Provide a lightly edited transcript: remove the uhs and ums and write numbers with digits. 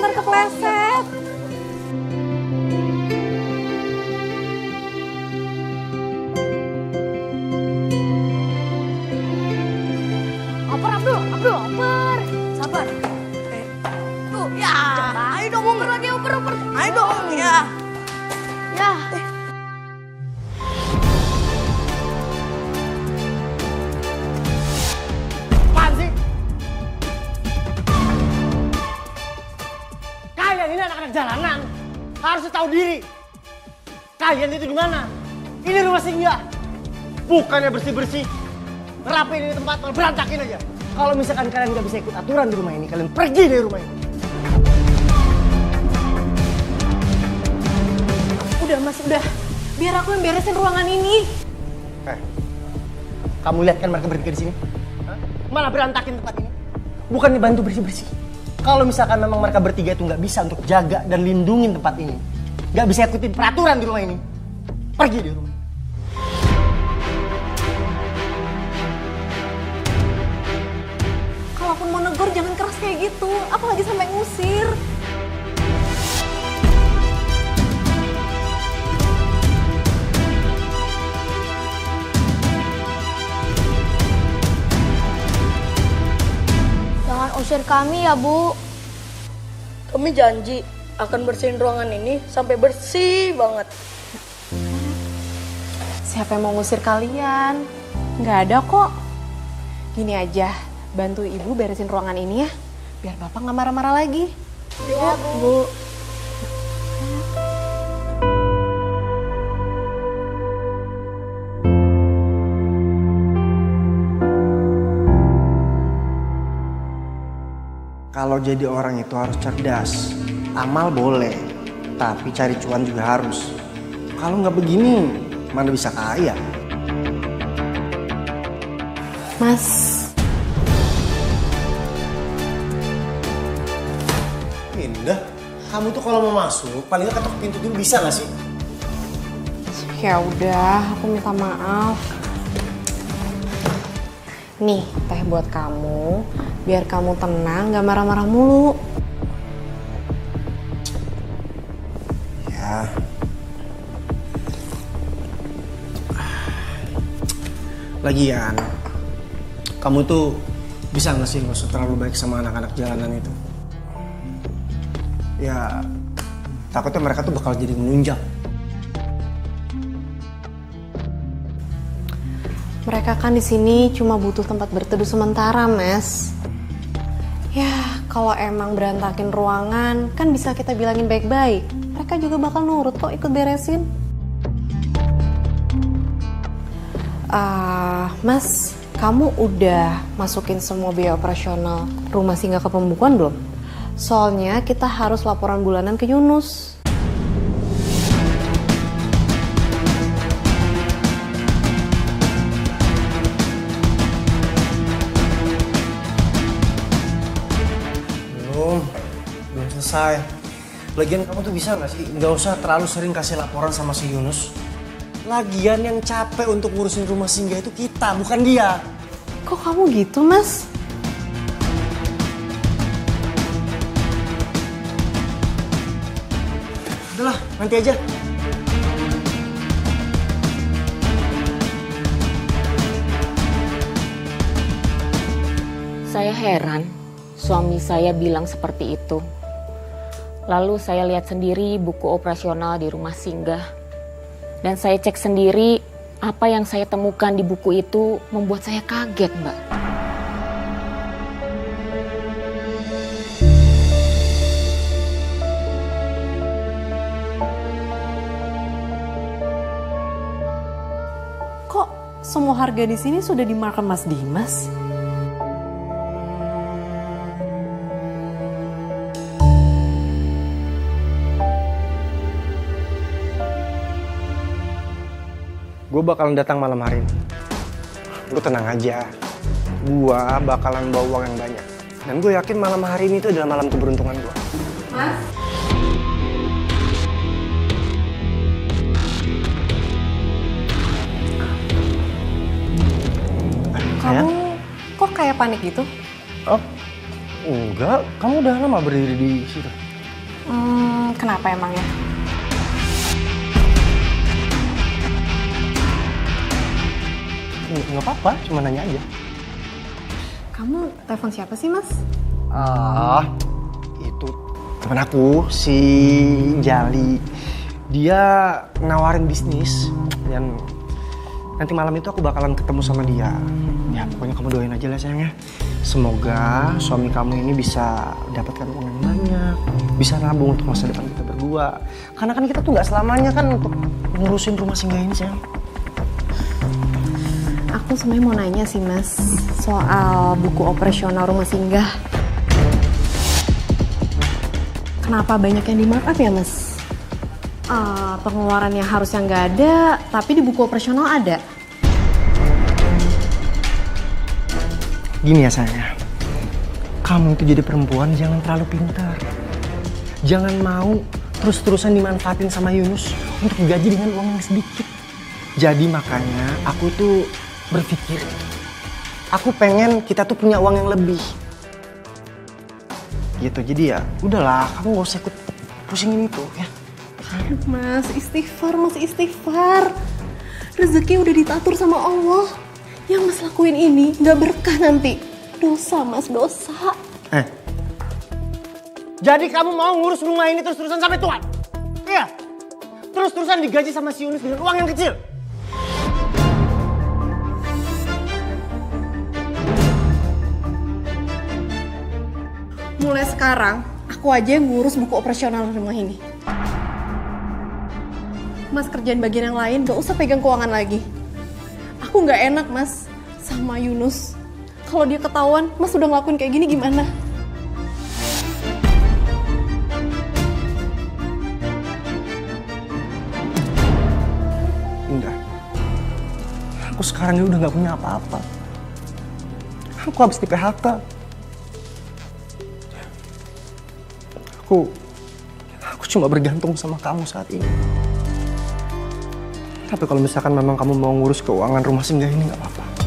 ntar kepleset. Abdul, oper. Sabar. Tuh, ya. Ayo dong, oper lagi, oper. Ayo dong, ya. Ya. Apaan sih? Kalian ini anak-anak jalanan. Harus tahu diri. Kalian itu di mana? Ini rumah singgah. Bukannya bersih-bersih. Ngerapiin ini tempat, malah berantakin aja. Kalau misalkan kalian nggak bisa ikut aturan di rumah ini, kalian pergi dari rumah ini. Udah Mas, udah. Biar aku yang beresin ruangan ini. Kamu lihat kan mereka bertiga di sini? Malah berantakin tempat ini. Bukannya bantu bersih-bersih. Kalau misalkan memang mereka bertiga itu nggak bisa untuk jaga dan lindungin tempat ini, nggak bisa ikutin peraturan di rumah ini, pergi dari rumah. Kalaupun mau negur jangan keras kayak gitu, apalagi sampai ngusir. Jangan usir kami ya, Bu. Kami janji akan bersihin ruangan ini sampai bersih banget. Siapa yang mau ngusir kalian? Nggak ada kok. Gini aja, bantu ibu beresin ruangan ini ya, biar bapak nggak marah-marah lagi. Ya, Bu. Kalau jadi orang itu harus cerdas. Amal boleh, tapi cari cuan juga harus. Kalau nggak begini, mana bisa kaya? Mas, Indah, kamu tuh kalau mau masuk, paling nggak ketok pintu dulu bisa nggak sih? ya udah, aku minta maaf. Nih, teh buat kamu, biar kamu tenang, nggak marah-marah mulu. Ya. Lagian, kamu tuh bisa nggak sih nggak usah terlalu baik sama anak-anak jalanan itu? Ya, takutnya mereka tuh bakal jadi menunjang. Mereka kan di sini cuma butuh tempat berteduh sementara, Mas. Ya, kalau emang berantakin ruangan, kan bisa kita bilangin baik-baik. Mereka juga bakal nurut kok ikut beresin. Mas, kamu udah masukin semua biaya operasional rumah singgah ke pembukuan belum? Soalnya kita harus laporan bulanan ke Yunus. Belum selesai. Lagian kamu tuh bisa nggak sih nggak usah terlalu sering kasih laporan sama si Yunus. Lagian yang capek untuk ngurusin rumah singgah itu kita, bukan dia. Kok kamu gitu, Mas? Udahlah, nanti aja. Saya heran, suami saya bilang seperti itu. Lalu saya lihat sendiri buku operasional di rumah singgah. Dan saya cek sendiri apa yang saya temukan di buku itu membuat saya kaget, Mbak. Kok semua harga di sini sudah dimarket Mas Dimas? Gue bakalan datang malam hari ini. Lu tenang aja. Gue bakalan bawa uang yang banyak. Dan gue yakin malam hari ini itu adalah malam keberuntungan gue. Mas? Kamu kok kayak panik gitu? Oh, enggak. Kamu udah lama berdiri di situ. Kenapa emang ya? Nggak apa-apa, cuma nanya aja. Kamu telepon siapa sih, Mas? Itu teman aku, si Jali. Dia nawarin bisnis dan nanti malam itu aku bakalan ketemu sama dia. Ya pokoknya kamu doain aja lah sayang ya. Semoga suami kamu ini bisa dapatkan uang yang banyak, bisa nabung untuk masa depan kita berdua. Karena kan kita tuh nggak selamanya kan untuk ngurusin rumah singgah ini sayang. Aku sebenarnya mau nanya sih, Mas, soal buku operasional rumah singgah. Kenapa banyak yang di markup ya, Mas? Pengeluarannya harusnya nggak ada, tapi di buku operasional ada. Gini ya sayang, kamu itu jadi perempuan jangan terlalu pintar. Jangan mau terus-terusan dimanfaatin sama Yunus untuk digaji dengan uang yang sedikit. Jadi makanya aku tuh berpikir, aku pengen kita tuh punya uang yang lebih. Gitu, jadi ya udahlah, kamu gak usah ikut pusingin itu ya. Aduh, Mas, istighfar. Rezeki udah ditatur sama Allah. Yang Mas lakuin ini nggak berkah nanti. Dosa, Mas, dosa. Jadi kamu mau ngurus rumah ini terus-terusan sampai tua? Iya. Terus-terusan digaji sama si Yunus dengan uang yang kecil. Mulai sekarang, aku aja yang ngurus buku operasional rumah ini. Mas kerjain bagian yang lain, gak usah pegang keuangan lagi. Aku gak enak, Mas, sama Yunus. Kalau dia ketahuan, Mas udah ngelakuin kayak gini gimana? Indah, aku sekarang ini udah gak punya apa-apa. Aku habis di PHK. Aku cuma bergantung sama kamu saat ini. Tapi kalau misalkan memang kamu mau ngurus keuangan rumah singgah ini gak apa-apa.